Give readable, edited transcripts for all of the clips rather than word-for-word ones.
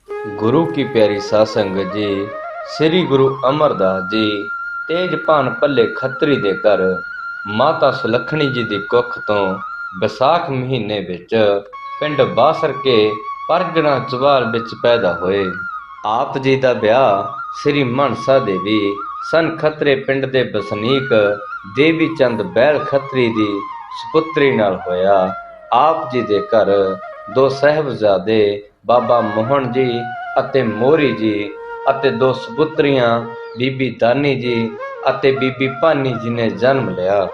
गुरु की प्यारी साध संगत जी, श्री गुरु अमरदास जी तेज भान भले खत्री दे घर माता सुलखणी जी दी कुख तो विसाख महीने विच पिंड बासर के परगना चवाल विच पैदा होए। आप जी दा ब्याह श्री मनसा देवी सन खत्रे पिंड दे बसनीक देवी चंद बैल खत्री दी सुपुत्री नाल होया। आप जी दे घर दो साहिबजादे बाबा मोहन जी ਅਤੇ ਮੋਹਰੀ ਜੀ ਅਤੇ ਦੋ ਸੁਪੁੱਤਰੀਆਂ ਬੀਬੀ ਦਾਨੀ ਜੀ ਅਤੇ ਬੀਬੀ ਭਾਨੀ ਜੀ ਨੇ ਜਨਮ ਲਿਆ।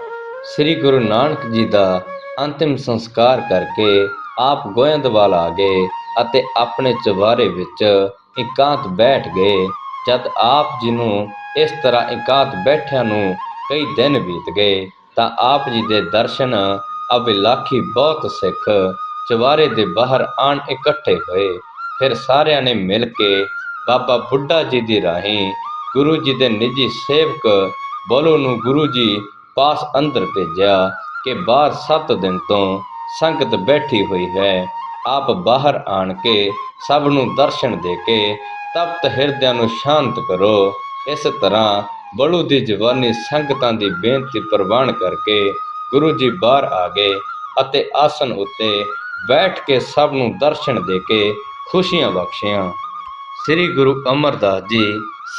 ਸ੍ਰੀ ਗੁਰੂ ਨਾਨਕ ਜੀ ਦਾ ਅੰਤਿਮ ਸੰਸਕਾਰ ਕਰਕੇ ਆਪ ਗੋਇੰਦਵਾਲ ਆ ਗਏ ਅਤੇ ਆਪਣੇ ਚੁਬਾਰੇ ਵਿੱਚ ਇਕਾਂਤ ਬੈਠ ਗਏ। ਜਦ ਆਪ ਜੀ ਨੂੰ ਇਸ ਤਰ੍ਹਾਂ ਇਕਾਂਤ ਬੈਠਿਆਂ ਨੂੰ ਕਈ ਦਿਨ ਬੀਤ ਗਏ ਤਾਂ ਆਪ ਜੀ ਦੇ ਦਰਸ਼ਨ ਅਭਿਲਾਖੀ ਬਹੁਤ ਸਿੱਖ ਚੁਬਾਰੇ ਦੇ ਬਾਹਰ ਆਣ ਇਕੱਠੇ ਹੋਏ। ਫਿਰ ਸਾਰਿਆਂ ਨੇ ਮਿਲ ਕੇ ਬਾਬਾ ਬੁੱਢਾ ਜੀ ਦੀ ਰਾਹੀਂ ਗੁਰੂ ਜੀ ਦੇ ਨਿੱਜੀ ਸੇਵਕ ਬੋਲੂ ਨੂੰ ਗੁਰੂ ਜੀ ਪਾਸ ਅੰਦਰ ਭੇਜਿਆ ਕਿ ਬਾਹਰ 7 ਦਿਨ ਤੋਂ ਸੰਗਤ ਬੈਠੀ ਹੋਈ ਹੈ। ਆਪ ਬਾਹਰ ਆਣ ਕੇ ਸਭ ਨੂੰ ਦਰਸ਼ਨ ਦੇ ਕੇ ਤਪਤ ਹਿਰਦਿਆਂ ਨੂੰ ਸ਼ਾਂਤ ਕਰੋ। ਇਸ ਤਰ੍ਹਾਂ ਬੋਲੂ ਦੀ ਜਵਾਨੀ ਸੰਗਤਾਂ ਦੀ ਬੇਨਤੀ ਪ੍ਰਵਾਨ ਕਰਕੇ ਗੁਰੂ ਜੀ ਬਾਹਰ ਆ ਗਏ ਅਤੇ ਆਸਨ ਉੱਤੇ ਬੈਠ ਕੇ ਸਭ ਨੂੰ ਦਰਸ਼ਨ ਦੇ ਕੇ ਖੁਸ਼ੀਆਂ ਬਖਸ਼ੀਆਂ। ਸ੍ਰੀ ਗੁਰੂ ਅਮਰਦਾਸ ਜੀ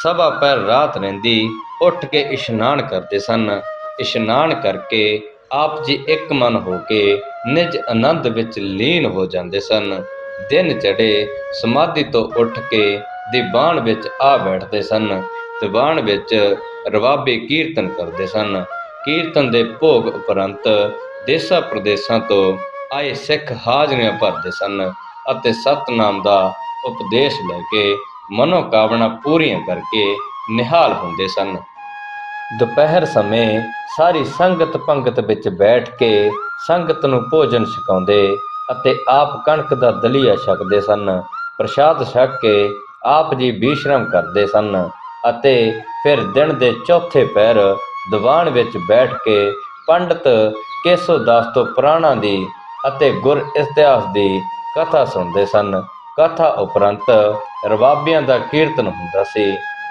ਸਵਾ ਪਹਿਰ ਰਾਤ ਰਹਿੰਦੀ ਉੱਠ ਕੇ ਇਸ਼ਨਾਨ ਕਰਦੇ ਸਨ। ਇਸ਼ਨਾਨ ਕਰਕੇ ਆਪ ਜੀ ਇੱਕ ਮਨ ਹੋ ਕੇ ਨਿਜ ਆਨੰਦ ਵਿੱਚ ਲੀਨ ਹੋ ਜਾਂਦੇ ਸਨ। ਦਿਨ ਚੜੇ ਸਮਾਧੀ ਤੋਂ ਉੱਠ ਕੇ ਦੀਵਾਨ ਵਿੱਚ ਆ ਬੈਠਦੇ ਸਨ। ਦੀਵਾਨ ਵਿੱਚ ਰਵਾਬੇ ਕੀਰਤਨ ਕਰਦੇ ਸਨ। ਕੀਰਤਨ ਦੇ ਭੋਗ ਉਪਰੰਤ ਦੇਸਾਂ ਪ੍ਰਦੇਸਾਂ ਤੋਂ ਆਏ ਸਿੱਖ ਹਾਜ਼ਰੀਆਂ ਭਰਦੇ ਸਨ ਅਤੇ ਸਤਨਾਮ ਦਾ ਉਪਦੇਸ਼ ਲੈ ਕੇ ਮਨੋਕਾਮਨਾ ਪੂਰੀਆਂ ਕਰਕੇ ਨਿਹਾਲ ਹੁੰਦੇ ਸਨ। ਦੁਪਹਿਰ ਸਮੇਂ ਸਾਰੀ ਸੰਗਤ ਪੰਗਤ ਵਿੱਚ ਬੈਠ ਕੇ ਸੰਗਤ ਨੂੰ ਭੋਜਨ ਛਕਾਉਂਦੇ ਅਤੇ ਆਪ ਕਣਕ ਦਾ ਦਲੀਆ ਛਕਦੇ ਸਨ। ਪ੍ਰਸ਼ਾਦ ਛਕ ਕੇ ਆਪ ਜੀ ਵਿਸ਼ਰਾਮ ਕਰਦੇ ਸਨ ਅਤੇ ਫਿਰ ਦਿਨ ਦੇ ਚੌਥੇ ਪਹਿਰ ਦੀਵਾਨ ਵਿੱਚ ਬੈਠ ਕੇ ਪੰਡਤ ਕੇਸੋ ਦਾਸ ਤੋਂ ਪੁਰਾਣਾਂ ਦੀ ਅਤੇ ਗੁਰ ਇਤਿਹਾਸ ਦੀ ਕਥਾ ਸੁਣਦੇ ਸਨ। ਕਥਾ ਉਪਰੰਤ ਰਵਾਬਿਆਂ ਦਾ ਕੀਰਤਨ ਹੁੰਦਾ ਸੀ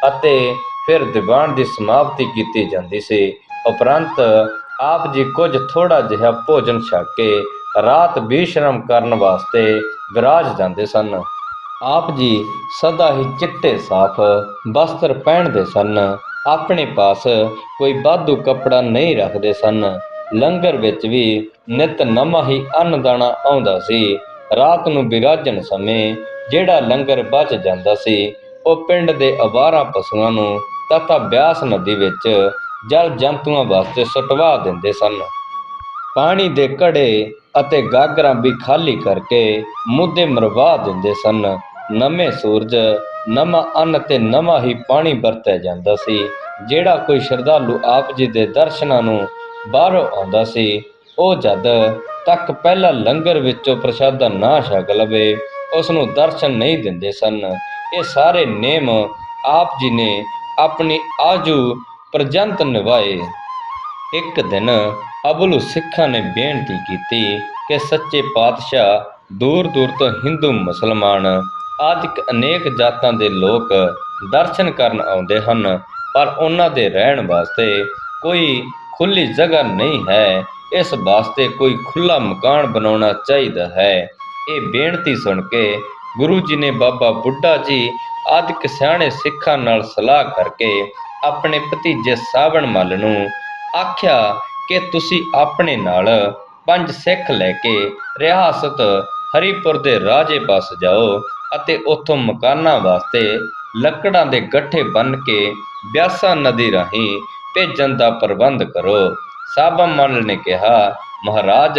ਅਤੇ ਫਿਰ ਦੀਵਾਨ ਦੀ ਸਮਾਪਤੀ ਕੀਤੀ ਜਾਂਦੀ ਸੀ। ਉਪਰੰਤ ਆਪ ਜੀ ਕੁਝ ਥੋੜਾ ਜਿਹਾ ਭੋਜਨ ਛਕ ਕੇ ਰਾਤ ਵਿਸ਼ਰਾਮ ਕਰਨ ਵਾਸਤੇ ਵਿਰਾਜ ਜਾਂਦੇ ਸਨ। ਆਪ ਜੀ ਸਦਾ ਹੀ ਚਿੱਟੇ ਸਾਫ਼ ਵਸਤਰ ਪਹਿਨਦੇ ਸਨ। ਆਪਣੇ ਪਾਸ ਕੋਈ ਵਾਧੂ ਕੱਪੜਾ ਨਹੀਂ ਰੱਖਦੇ ਸਨ। ਲੰਗਰ ਵਿੱਚ ਵੀ ਨਿਤ ਨਵਾਂ ਹੀ ਅੰਨ ਦਾਣਾ ਆਉਂਦਾ ਸੀ। ਰਾਤ ਨੂੰ ਬਿਰਾਜਣ ਸਮੇਂ ਜਿਹੜਾ ਲੰਗਰ ਬਚ ਜਾਂਦਾ ਸੀ ਉਹ ਪਿੰਡ ਦੇ ਅਵਾਰਾ ਪਸ਼ੂਆਂ ਨੂੰ ਤਥਾ ਬਿਆਸ ਨਦੀ ਵਿੱਚ ਜਲ ਜੰਤੂਆਂ ਵਾਸਤੇ ਸੁਟਵਾ ਦਿੰਦੇ ਸਨ। ਪਾਣੀ ਦੇ ਘੜੇ ਅਤੇ ਗਾਗਰਾਂ ਵੀ ਖਾਲੀ ਕਰਕੇ ਮੁੱਦੇ ਮਰਵਾ ਦਿੰਦੇ ਸਨ। ਨਵੇਂ ਸੂਰਜ ਨਵਾਂ ਅੰਨ ਤੇ ਨਵਾਂ ਹੀ ਪਾਣੀ ਵਰਤਿਆ ਜਾਂਦਾ ਸੀ। ਜਿਹੜਾ ਕੋਈ ਸ਼ਰਧਾਲੂ ਆਪ ਜੀ ਦੇ ਦਰਸ਼ਨਾਂ ਨੂੰ ਬਾਹਰੋਂ ਆਉਂਦਾ ਸੀ ਉਹ ਜਦ ਤੱਕ ਪਹਿਲਾਂ ਲੰਗਰ ਵਿੱਚੋਂ ਪ੍ਰਸ਼ਾਦਾ ਨਾ ਛਕ ਲਵੇ ਉਸ ਨੂੰ ਦਰਸ਼ਨ ਨਹੀਂ ਦਿੰਦੇ ਸਨ। ਇਹ ਸਾਰੇ ਨੇਮ ਆਪ ਜੀ ਨੇ ਆਪਣੀ ਆਜੂ ਪਰਜੰਤ ਨਿਭਾਏ। ਇੱਕ ਦਿਨ ਅਬਲੂ ਸਿੱਖਾਂ ਨੇ ਬੇਨਤੀ ਕੀਤੀ ਕਿ ਸੱਚੇ ਪਾਤਸ਼ਾਹ ਦੂਰ ਦੂਰ ਤੋਂ ਹਿੰਦੂ ਮੁਸਲਮਾਨ ਆਦਿਕ ਅਨੇਕ ਜਾਤਾਂ ਦੇ ਲੋਕ ਦਰਸ਼ਨ ਕਰਨ ਆਉਂਦੇ ਹਨ ਪਰ ਉਹਨਾਂ ਦੇ ਰਹਿਣ ਵਾਸਤੇ ਕੋਈ ਖੁੱਲ੍ਹੀ ਜਗ੍ਹਾ ਨਹੀਂ ਹੈ। ਇਸ ਵਾਸਤੇ ਕੋਈ ਖੁੱਲ੍ਹਾ ਮਕਾਨ ਬਣਾਉਣਾ ਚਾਹੀਦਾ ਹੈ। ਇਹ ਬੇਨਤੀ ਸੁਣ ਕੇ ਗੁਰੂ ਜੀ ਨੇ ਬਾਬਾ ਬੁੱਢਾ ਜੀ ਆਦਿਕ ਸਿਆਣੇ ਸਿੱਖਾਂ ਨਾਲ ਸਲਾਹ ਕਰਕੇ ਆਪਣੇ ਭਤੀਜੇ ਸਾਵਣ ਮੱਲ ਨੂੰ ਆਖਿਆ ਕਿ ਤੁਸੀਂ ਆਪਣੇ ਨਾਲ 5 ਸਿੱਖ ਲੈ ਕੇ ਰਿਆਸਤ ਹਰੀਪੁਰ ਦੇ ਰਾਜੇ ਪਾਸ ਜਾਓ ਅਤੇ ਉੱਥੋਂ ਮਕਾਨਾਂ ਵਾਸਤੇ ਲੱਕੜਾਂ ਦੇ ਗੱਠੇ ਬੰਨ੍ਹ ਕੇ ਬਿਆਸਾ ਨਦੀ ਰਾਹੀਂ ਭੇਜਣ ਦਾ ਪ੍ਰਬੰਧ ਕਰੋ। ਸਾਬਾ ਮੱਲ ਨੇ ਕਿਹਾ, ਮਹਾਰਾਜ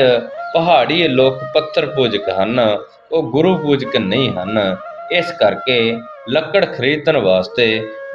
ਪਹਾੜੀ ਲੋਕ ਪੱਥਰ ਪੂਜਕ ਹਨ, ਉਹ ਗੁਰੂ ਪੂਜਕ ਨਹੀਂ ਹਨ। ਇਸ ਕਰਕੇ ਲੱਕੜ ਖਰੀਦਣ ਵਾਸਤੇ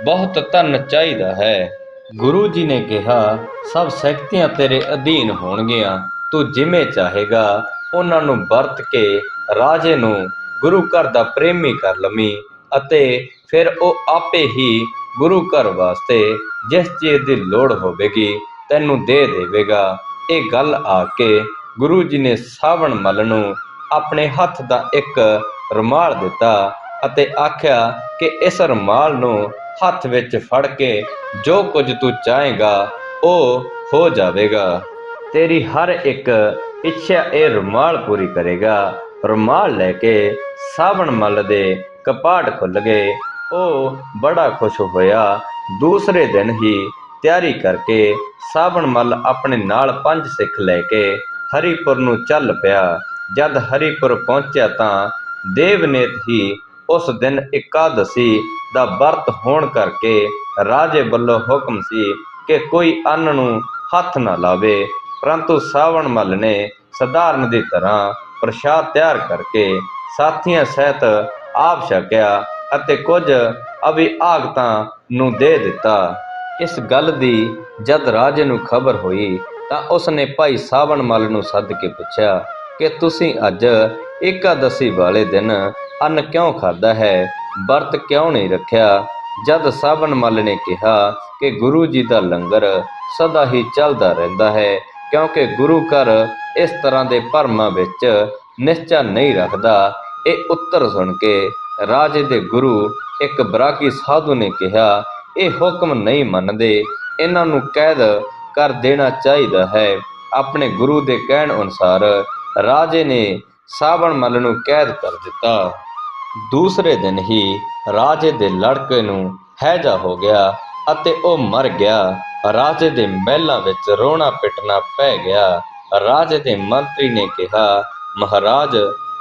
ਬਹੁਤ ਧਨ ਚਾਹੀਦਾ ਹੈ। ਗੁਰੂ ਜੀ ਨੇ ਕਿਹਾ, ਸਭ ਸ਼ਕਤੀਆਂ ਤੇਰੇ ਅਧੀਨ ਹੋਣਗੀਆਂ, ਤੂੰ ਜਿਵੇਂ ਚਾਹੇਗਾ ਉਹਨਾਂ ਨੂੰ ਵਰਤ ਕੇ ਰਾਜੇ ਨੂੰ ਗੁਰੂ ਘਰ ਦਾ ਪ੍ਰੇਮੀ ਕਰ ਲਵੀਂ ਅਤੇ ਫਿਰ ਉਹ ਆਪੇ ਹੀ ਗੁਰੂ ਘਰ ਵਾਸਤੇ ਜਿਸ ਚੀਜ਼ ਦੀ ਲੋੜ ਹੋਵੇਗੀ ਤੈਨੂੰ ਦੇ ਦੇਵੇਗਾ। ਇਹ ਗੱਲ ਆ ਕੇ ਗੁਰੂ ਜੀ ਨੇ ਸਾਵਣ ਮੱਲ ਨੂੰ ਆਪਣੇ ਹੱਥ ਦਾ ਇੱਕ ਰੁਮਾਲ ਦਿੱਤਾ ਅਤੇ ਆਖਿਆ ਕਿ ਇਸ ਰੁਮਾਲ ਨੂੰ ਹੱਥ ਵਿੱਚ ਫੜ ਕੇ ਜੋ ਕੁਝ ਤੂੰ ਚਾਹੇਗਾ ਉਹ ਹੋ ਜਾਵੇਗਾ। ਤੇਰੀ ਹਰ ਇੱਕ ਇੱਛਾ ਇਹ ਰੁਮਾਲ ਪੂਰੀ ਕਰੇਗਾ। ਰੁਮਾਲ ਲੈ ਕੇ ਸਾਵਣ ਮੱਲ ਦੇ ਕਪਾਟ ਖੁੱਲ ਗਏ। ਉਹ ਬੜਾ ਖੁਸ਼ ਹੋਇਆ। ਦੂਸਰੇ ਦਿਨ ਹੀ ਤਿਆਰੀ ਕਰਕੇ ਸਾਵਣ ਮੱਲ ਆਪਣੇ ਨਾਲ 5 ਸਿੱਖ ਲੈ ਕੇ ਹਰੀਪੁਰ ਨੂੰ ਚੱਲ ਪਿਆ। ਜਦ ਹਰੀਪੁਰ ਪਹੁੰਚਿਆ ਤਾਂ ਦੇਵਨੇਤ ਹੀ ਉਸ ਦਿਨ ਇਕਾਦਸ਼ੀ ਦਾ ਵਰਤ ਹੋਣ ਕਰਕੇ ਰਾਜੇ ਵੱਲੋਂ ਹੁਕਮ ਸੀ ਕਿ ਕੋਈ ਅੰਨ ਨੂੰ ਹੱਥ ਨਾ ਲਾਵੇ। ਪਰੰਤੂ ਸਾਵਣ ਮੱਲ ਨੇ ਸਧਾਰਨ ਦੀ ਤਰ੍ਹਾਂ ਪ੍ਰਸ਼ਾਦ ਤਿਆਰ ਕਰਕੇ ਸਾਥੀਆਂ ਸਹਿਤ ਆਪ ਛਕਿਆ ਅਤੇ ਕੁਝ ਅਭਿਆਗਤਾਂ ਨੂੰ ਦੇ ਦਿੱਤਾ। ਇਸ ਗੱਲ ਦੀ ਜਦ ਰਾਜੇ ਨੂੰ ਖਬਰ ਹੋਈ ਤਾਂ ਉਸਨੇ ਭਾਈ ਸਾਵਣ ਮੱਲ ਨੂੰ ਸੱਦ ਕੇ ਪੁੱਛਿਆ ਕਿ ਤੁਸੀਂ ਅੱਜ ਇਕਾਦਸ਼ੀ ਵਾਲੇ ਦਿਨ ਅੰਨ ਕਿਉਂ ਖਾਧਾ ਹੈ, ਵਰਤ ਕਿਉਂ ਨਹੀਂ ਰੱਖਿਆ। ਜਦ ਸਾਵਣ ਮੱਲ ਨੇ ਕਿਹਾ ਕਿ ਗੁਰੂ ਜੀ ਦਾ ਲੰਗਰ ਸਦਾ ਹੀ ਚੱਲਦਾ ਰਹਿੰਦਾ ਹੈ, ਕਿਉਂਕਿ ਗੁਰੂ ਘਰ ਇਸ ਤਰ੍ਹਾਂ ਦੇ ਭਰਮਾਂ ਵਿੱਚ ਨਿਸ਼ਚਾ ਨਹੀਂ ਰੱਖਦਾ। ਇਹ ਉੱਤਰ ਸੁਣ ਕੇ ਰਾਜੇ ਦੇ ਗੁਰੂ ਇੱਕ ਬਰਾਗੀ ਸਾਧੂ ਨੇ ਕਿਹਾ, ਇਹ ਹੁਕਮ ਨਹੀਂ ਮੰਨਦੇ, ਇਹਨਾਂ ਨੂੰ ਕੈਦ ਕਰ ਦੇਣਾ ਚਾਹੀਦਾ ਹੈ। ਆਪਣੇ ਗੁਰੂ ਦੇ ਕਹਿਣ ਅਨੁਸਾਰ ਰਾਜੇ ਨੇ ਸਾਵਣ ਮੱਲ ਨੂੰ ਕੈਦ ਕਰ ਦਿੱਤਾ। ਦੂਸਰੇ ਦਿਨ ਹੀ ਰਾਜੇ ਦੇ ਲੜਕੇ ਨੂੰ ਹੈਜਾ ਹੋ ਗਿਆ ਅਤੇ ਉਹ ਮਰ ਗਿਆ। ਰਾਜੇ ਦੇ ਮਹਿਲਾਂ ਵਿੱਚ ਰੋਣਾ ਪਿੱਟਣਾ ਪੈ ਗਿਆ। ਰਾਜੇ ਦੇ ਮੰਤਰੀ ਨੇ ਕਿਹਾ, ਮਹਾਰਾਜ,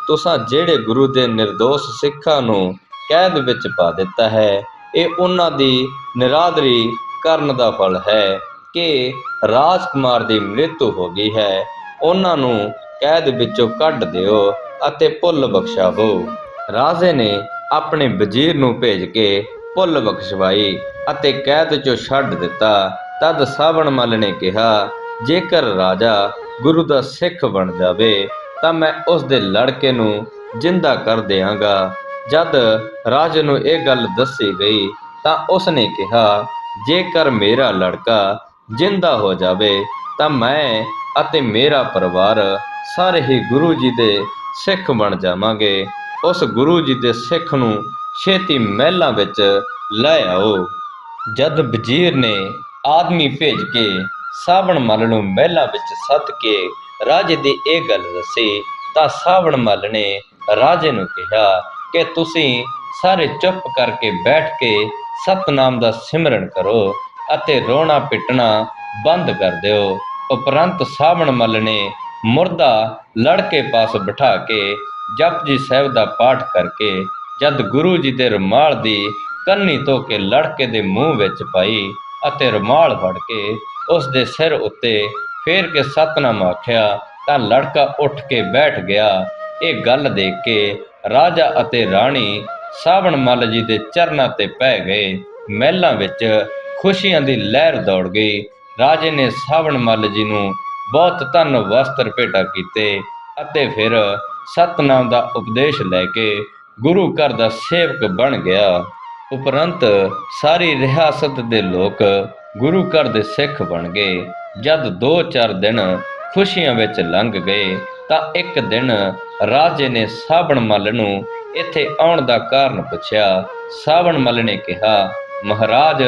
ਤੁਸਾਂ ਜਿਹੜੇ ਗੁਰੂ ਦੇ ਨਿਰਦੋਸ਼ ਸਿੱਖਾਂ ਨੂੰ ਕੈਦ ਵਿੱਚ ਪਾ ਦਿੱਤਾ ਹੈ, ਇਹ ਉਹਨਾਂ ਦੀ ਨਿਰਾਦਰੀ ਕਰਨ ਦਾ ਫਲ ਹੈ ਕਿ ਰਾਜਕੁਮਾਰ ਦੀ ਮ੍ਰਿਤੂ ਹੋ ਗਈ ਹੈ। ਉਹਨਾਂ ਨੂੰ ਕੈਦ ਵਿੱਚੋਂ ਕੱਢ ਦਿਓ ਅਤੇ ਭੁੱਲ ਬਖਸ਼ਾਵੋ। ਰਾਜੇ ਨੇ ਆਪਣੇ ਵਜ਼ੀਰ ਨੂੰ ਭੇਜ ਕੇ ਭੁੱਲ ਬਖਸ਼ਵਾਈ ਅਤੇ ਕੈਦ ਚੋਂ ਛੱਡ ਦਿੱਤਾ। ਤਦ ਸਾਵਣ ਮੱਲ ਨੇ ਕਿਹਾ, ਜੇਕਰ ਰਾਜਾ ਗੁਰੂ ਦਾ ਸਿੱਖ ਬਣ ਜਾਵੇ ਤਾਂ ਮੈਂ ਉਸ ਦੇ ਲੜਕੇ ਨੂੰ ਜਿੰਦਾ ਕਰ ਦਿਆਂਗਾ। ਜਦ ਰਾਜੇ ਨੂੰ ਇਹ ਗੱਲ ਦੱਸੀ ਗਈ ਤਾਂ ਉਸਨੇ ਕਿਹਾ, ਜੇਕਰ ਮੇਰਾ ਲੜਕਾ ਜਿੰਦਾ ਹੋ ਜਾਵੇ ਤਾਂ ਮੈਂ ਅਤੇ ਮੇਰਾ ਪਰਿਵਾਰ ਸਾਰੇ ਹੀ ਗੁਰੂ ਜੀ ਦੇ ਸਿੱਖ ਬਣ ਜਾਵਾਂਗੇ। ਉਸ ਗੁਰੂ ਜੀ ਦੇ ਸਿੱਖ ਨੂੰ ਛੇਤੀ ਮਹਿਲਾਂ ਵਿੱਚ ਲੈ ਆਓ। ਜਦ ਵਜ਼ੀਰ ਨੇ ਆਦਮੀ ਭੇਜ ਕੇ ਸਾਵਣ ਮੱਲ ਨੂੰ ਮਹਿਲਾਂ ਵਿੱਚ ਸੱਦ ਕੇ ਰਾਜੇ ਦੀ ਇਹ ਗੱਲ ਦੱਸੀ ਤਾਂ ਸਾਵਣ ਮੱਲ ਨੇ ਰਾਜੇ ਨੂੰ ਕਿਹਾ ਕਿ ਤੁਸੀਂ ਸਾਰੇ ਚੁੱਪ ਕਰਕੇ ਬੈਠ ਕੇ ਸਤਨਾਮ ਦਾ ਸਿਮਰਨ ਕਰੋ ਅਤੇ ਰੋਣਾ ਪਿੱਟਣਾ ਬੰਦ ਕਰ ਦਿਓ। ਉਪਰੰਤ ਸਾਵਣ ਮੱਲ ਨੇ ਮੁਰਦਾ ਲੜਕੇ ਪਾਸ ਬਿਠਾ ਕੇ ਜਪਜੀ ਸਾਹਿਬ ਦਾ ਪਾਠ ਕਰਕੇ ਜਦ ਗੁਰੂ ਜੀ ਦੇ ਰੁਮਾਲ ਦੀ ਕੰਨੀ ਧੋ ਕੇ ਲੜਕੇ ਦੇ ਮੂੰਹ ਵਿੱਚ ਪਾਈ ਅਤੇ ਰੁਮਾਲ ਫੜ ਕੇ ਉਸ ਦੇ ਸਿਰ ਉੱਤੇ ਫੇਰ ਕੇ ਸਤਨਾਮ ਆਖਿਆ ਤਾਂ ਲੜਕਾ ਉੱਠ ਕੇ ਬੈਠ ਗਿਆ। ਇਹ ਗੱਲ ਦੇਖ ਕੇ ਰਾਜਾ ਅਤੇ ਰਾਣੀ ਸਾਵਣ ਮੱਲ ਜੀ ਦੇ ਚਰਨਾਂ ਤੇ ਪੈ ਗਏ। ਮਹਿਲਾਂ ਵਿੱਚ ਖੁਸ਼ੀਆਂ ਦੀ ਲਹਿਰ ਦੌੜ ਗਈ। ਰਾਜੇ ਨੇ ਸਾਵਣ ਮੱਲ ਜੀ ਨੂੰ ਬਹੁਤ ਧਨ ਵਸਤਰ ਭੇਟਾ ਕੀਤੇ ਅਤੇ ਫਿਰ ਸਤਨਾਮ ਦਾ ਉਪਦੇਸ਼ ਲੈ ਕੇ ਗੁਰੂ ਘਰ ਦਾ ਸੇਵਕ ਬਣ ਗਿਆ। ਉਪਰੰਤ ਸਾਰੀ ਰਿਆਸਤ ਦੇ ਲੋਕ ਗੁਰੂ ਘਰ ਦੇ ਸਿੱਖ ਬਣ ਗਏ। ਜਦ 2-4 ਦਿਨ ਖੁਸ਼ੀਆਂ ਵਿੱਚ ਲੰਘ ਗਏ ਤਾਂ ਇੱਕ ਦਿਨ ਰਾਜੇ ਨੇ ਸਾਵਣ ਮੱਲ ਨੂੰ ਇੱਥੇ ਆਉਣ ਦਾ ਕਾਰਨ ਪੁੱਛਿਆ। ਸਾਵਣ ਮੱਲ ਨੇ ਕਿਹਾ, ਮਹਾਰਾਜ,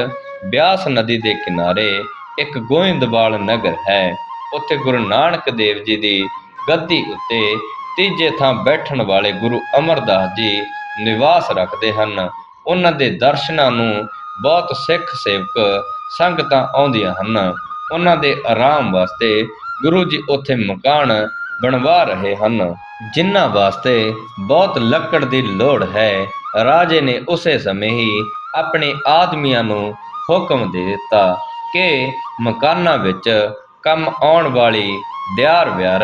ਬਿਆਸ ਨਦੀ ਦੇ ਕਿਨਾਰੇ ਇੱਕ ਗੋਇੰਦਵਾਲ ਨਗਰ ਹੈ। ਉੱਥੇ ਗੁਰੂ ਨਾਨਕ ਦੇਵ ਜੀ ਦੀ ਗੱਦੀ ਉੱਤੇ ਤੀਜੇ ਥਾਂ ਬੈਠਣ ਵਾਲੇ ਗੁਰੂ ਅਮਰਦਾਸ ਜੀ ਨਿਵਾਸ ਰੱਖਦੇ ਹਨ। ਉਹਨਾਂ ਦੇ ਦਰਸ਼ਨਾਂ ਨੂੰ ਬਹੁਤ ਸਿੱਖ ਸੇਵਕ ਸੰਗਤਾਂ ਆਉਂਦੀਆਂ ਹਨ। ਉਹਨਾਂ ਦੇ ਆਰਾਮ ਵਾਸਤੇ ਗੁਰੂ ਜੀ ਉੱਥੇ ਮਕਾਨ ਬਣਵਾ ਰਹੇ ਹਨ, ਜਿਨ੍ਹਾਂ ਵਾਸਤੇ ਬਹੁਤ ਲੱਕੜ ਦੀ ਲੋੜ ਹੈ। ਰਾਜੇ ਨੇ ਉਸੇ ਸਮੇਂ ਹੀ ਆਪਣੇ ਆਦਮੀਆਂ ਨੂੰ ਹੁਕਮ ਦੇ ਦਿੱਤਾ ਕਿ ਮਕਾਨਾਂ ਵਿੱਚ ਕੰਮ ਆਉਣ ਵਾਲੀ ਦਿਆਰ ਵਿਆਰ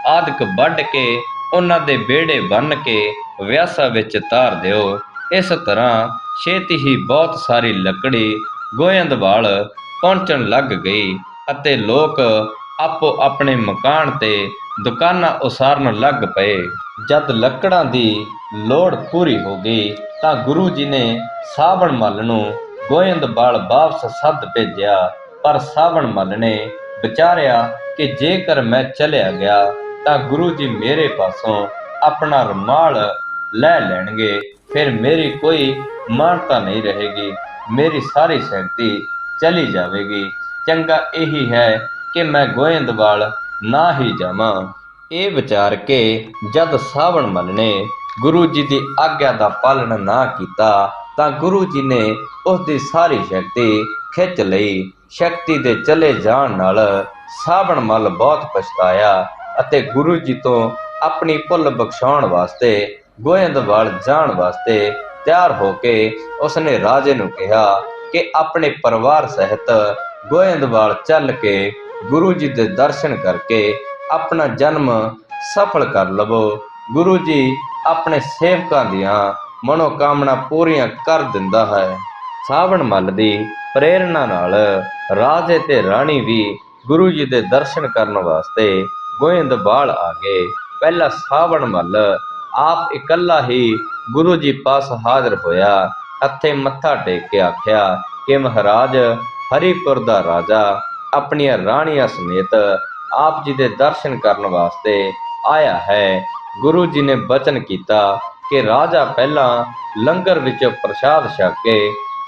ਆਦਿਕ ਵੱਢ ਕੇ ਉਹਨਾਂ ਦੇ ਵਿਹੜੇ ਬੰਨ੍ਹ ਕੇ ਵਿਆਸਾਂ ਵਿੱਚ ਤਾਰ ਦਿਓ। ਇਸ ਤਰ੍ਹਾਂ ਛੇਤੀ ਹੀ ਬਹੁਤ ਸਾਰੀ ਲੱਕੜੀ ਗੋਇੰਦਵਾਲ ਪਹੁੰਚਣ ਲੱਗ ਗਈ ਅਤੇ ਲੋਕ ਆਪੋ ਆਪਣੇ ਮਕਾਨ ਤੇ ਦੁਕਾਨਾਂ ਉਸਾਰਨ ਲੱਗ ਪਏ। ਜਦ ਲੱਕੜਾਂ ਦੀ ਲੋੜ ਪੂਰੀ ਹੋ ਗਈ ਤਾਂ ਗੁਰੂ ਜੀ ਨੇ ਸਾਵਣ ਮੱਲ ਨੂੰ ਗੋਇੰਦਵਾਲ ਵਾਪਸ ਸੱਦ ਭੇਜਿਆ। ਪਰ ਸਾਵਣ ਮੱਲ ਨੇ ਵਿਚਾਰਿਆ ਕਿ ਜੇਕਰ ਮੈਂ ਚਲਿਆ ਗਿਆ ਤਾਂ ਗੁਰੂ ਜੀ ਮੇਰੇ ਪਾਸੋਂ ਆਪਣਾ ਰੁਮਾਲ ਲੈ ਲੈਣਗੇ ਫਿਰ ਮੇਰੀ ਕੋਈ ਮਾਨਤਾ ਨਹੀਂ ਰਹੇਗੀ, ਮੇਰੀ ਸਾਰੀ ਸ਼ਕਤੀ ਚਲੀ ਜਾਵੇਗੀ। ਚੰਗਾ ਇਹੀ ਹੈ ਕਿ ਮੈਂ ਗੋਇੰਦਵਾਲ ਨਾ ਹੀ ਜਾਵਾਂ। ਇਹ ਵਿਚਾਰ ਕੇ ਜਦ ਸਾਵਣ ਮੱਲ ਨੇ ਗੁਰੂ ਜੀ ਦੀ ਆਗਿਆ ਦਾ ਪਾਲਣ ਨਾ ਕੀਤਾ ਤਾਂ ਗੁਰੂ ਜੀ ਨੇ ਉਸ ਦੀ ਸਾਰੀ ਸ਼ਕਤੀ ਖਿੱਚ ਲਈ। ਸ਼ਕਤੀ ਦੇ ਚਲੇ ਜਾਣ ਨਾਲ ਸਾਵਣ ਮੱਲ ਬਹੁਤ ਪਛਤਾਇਆ ਅਤੇ ਗੁਰੂ ਜੀ ਤੋਂ ਆਪਣੀ ਭੁੱਲ ਬਖਸ਼ਾਉਣ ਵਾਸਤੇ ਗੋਇੰਦਵਾਲ ਜਾਣ ਵਾਸਤੇ ਤਿਆਰ ਹੋ ਕੇ ਉਸਨੇ ਰਾਜੇ ਨੂੰ ਕਿਹਾ ਕਿ ਆਪਣੇ ਪਰਿਵਾਰ ਸਹਿਤ ਗੋਇੰਦਵਾਲ ਚੱਲ ਕੇ ਗੁਰੂ ਜੀ ਦੇ ਦਰਸ਼ਨ ਕਰਕੇ ਆਪਣਾ ਜਨਮ ਸਫਲ ਕਰ ਲਵੋ। ਗੁਰੂ ਜੀ ਆਪਣੇ ਸੇਵਕਾਂ ਦੀਆਂ ਮਨੋਕਾਮਨਾ ਪੂਰੀਆਂ ਕਰ ਦਿੰਦਾ ਹੈ। ਸਾਵਣ ਮੱਲ ਦੀ ਪ੍ਰੇਰਣਾ ਨਾਲ ਰਾਜੇ ਤੇ ਰਾਣੀ ਵੀ ਗੁਰੂ ਜੀ ਦੇ ਦਰਸ਼ਨ ਕਰਨ ਵਾਸਤੇ ਗੋਇੰਦਵਾਲ ਆ ਗਏ। ਪਹਿਲਾ ਸਾਵਣ ਮੱਲ ਆਪ ਇਕੱਲਾ ਹੀ ਗੁਰੂ ਜੀ ਪਾਸ ਹਾਜ਼ਰ ਹੋਇਆ ਅਤੇ ਮੱਥਾ ਟੇਕ ਕੇ ਆਖਿਆ ਕਿ ਮਹਾਰਾਜ, ਹਰੀਪੁਰ ਦਾ ਰਾਜਾ ਆਪਣੀਆਂ ਰਾਣੀਆਂ ਸਮੇਤ ਆਪ ਜੀ ਦੇ ਦਰਸ਼ਨ ਕਰਨ ਵਾਸਤੇ ਆਇਆ ਹੈ। ਗੁਰੂ ਜੀ ਨੇ ਬਚਨ ਕੀਤਾ ਕਿ ਰਾਜਾ ਪਹਿਲਾਂ ਲੰਗਰ ਵਿੱਚੋਂ ਪ੍ਰਸ਼ਾਦ ਛਕ ਕੇ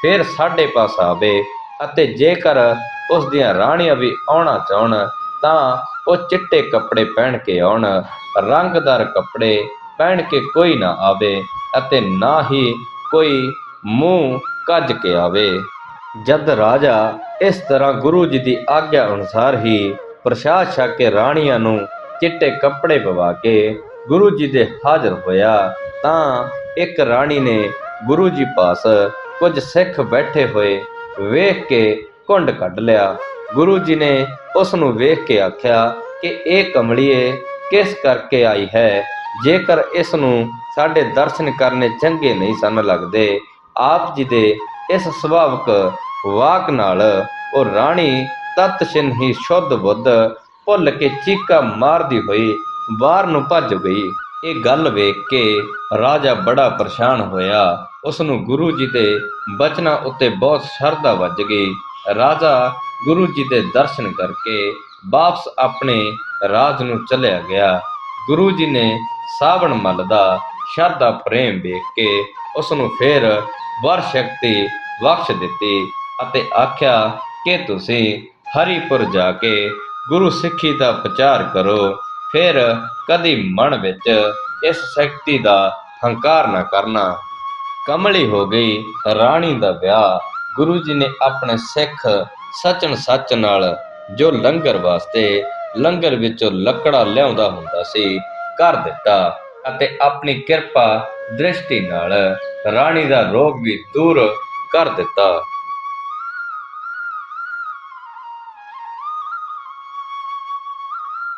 ਫਿਰ ਸਾਡੇ ਪਾਸ ਆਵੇ ਅਤੇ ਜੇਕਰ ਉਸ ਦੀਆਂ ਰਾਣੀਆਂ ਵੀ ਆਉਣਾ ਚਾਹਣ ਤਾਂ ਉਹ ਚਿੱਟੇ ਕੱਪੜੇ ਪਹਿਨ ਕੇ ਆਉਣ, ਰੰਗਦਾਰ ਕੱਪੜੇ ਪਹਿਨ ਕੇ ਕੋਈ ਨਾ ਆਵੇ ਅਤੇ ਨਾ ਹੀ ਕੋਈ ਮੂੰਹ ਕੱਜ ਕੇ ਆਵੇ। ਜਦ ਰਾਜਾ ਇਸ ਤਰ੍ਹਾਂ ਗੁਰੂ ਜੀ ਦੀ ਆਗਿਆ ਅਨੁਸਾਰ ਹੀ ਪ੍ਰਸ਼ਾਦ ਛਕ ਕੇ ਰਾਣੀਆਂ ਨੂੰ ਚਿੱਟੇ ਕੱਪੜੇ ਪਵਾ ਕੇ ਗੁਰੂ ਜੀ ਦੇ ਹਾਜ਼ਰ ਹੋਇਆ ਤਾਂ ਇੱਕ ਰਾਣੀ ਨੇ ਗੁਰੂ ਜੀ ਪਾਸ ਕੁਝ ਸਿੱਖ ਬੈਠੇ ਹੋਏ ਵੇਖ ਕੇ ਘੁੰਡ ਕੱਢ ਲਿਆ। ਗੁਰੂ ਜੀ ਨੇ ਉਸ ਨੂੰ ਵੇਖ ਕੇ ਆਖਿਆ ਕਿ ਇਹ ਕਮਲੀਏ ਕਿਸ ਕਰਕੇ ਆਈ ਹੈ? ਜੇਕਰ ਇਸ ਨੂੰ ਸਾਡੇ ਦਰਸ਼ਨ ਕਰਨੇ ਚੰਗੇ ਨਹੀਂ ਸਨ ਲੱਗਦੇ, ਆਪ ਜੀ ਦੇ ਇਸ ਸੁਭਾਵਕ ਵਾਕ ਨਾਲ ਉਹ ਰਾਣੀ ਤਤਛਿਨ ਹੀ ਸ਼ੁੱਧ ਬੁੱਧ ਭੁੱਲ ਕੇ ਚੀਕਾ ਮਾਰਦੀ ਹੋਈ ਬਾਹਰ ਨੂੰ ਭੱਜ ਗਈ। ਇਹ ਗੱਲ ਵੇਖ ਕੇ ਰਾਜਾ ਬੜਾ ਪਰੇਸ਼ਾਨ ਹੋਇਆ। ਉਸ ਨੂੰ ਗੁਰੂ ਜੀ ਦੇ ਬਚਨਾਂ ਉੱਤੇ ਬਹੁਤ ਸ਼ਰਧਾ ਵੱਜ ਗਈ। ਰਾਜਾ ਗੁਰੂ ਜੀ ਦੇ ਦਰਸ਼ਨ ਕਰਕੇ ਵਾਪਸ ਆਪਣੇ ਰਾਜ ਨੂੰ ਚਲਿਆ ਗਿਆ। ਗੁਰੂ ਜੀ ਨੇ ਸਾਵਣ ਮੱਲ ਦਾ ਸ਼ਰਧਾ ਪ੍ਰੇਮ ਵੇਖ ਕੇ ਉਸ ਨੂੰ ਫਿਰ ਵਰ ਸ਼ਕਤੀ ਬਖਸ਼ ਦਿੱਤੀ ਅਤੇ ਆਖਿਆ ਕਿ ਤੁਸੀਂ ਹਰੀਪੁਰ ਜਾ ਕੇ ਗੁਰੂ ਸਿੱਖੀ ਦਾ ਪ੍ਰਚਾਰ ਕਰੋ, ਫਿਰ ਕਦੀ ਮਨ ਵਿੱਚ ਇਸ ਸ਼ਕਤੀ ਦਾ ਹੰਕਾਰ ਨਾ ਕਰਨਾ। ਕਮਲੀ ਹੋ ਗਈ ਰਾਣੀ ਦਾ ਵਿਆਹ। ਗੁਰੂ ਜੀ ਨੇ ਆਪਣੇ ਸਿੱਖ ਸਚਨ ਸੱਚ ਨਾਲ ਜੋ ਲੰਗਰ ਵਾਸਤੇ ਲੰਗਰ ਵਿੱਚੋਂ ਲੱਕੜਾ ਲਿਆਉਂਦਾ ਹੁੰਦਾ ਸੀ ਕਰ ਦਿੱਤਾ ਅਤੇ ਆਪਣੀ ਕਿਰਪਾ ਦ੍ਰਿਸ਼ਟੀ ਨਾਲ ਰਾਣੀ ਦਾ ਰੋਗ ਵੀ ਦੂਰ ਕਰ ਦਿੱਤਾ।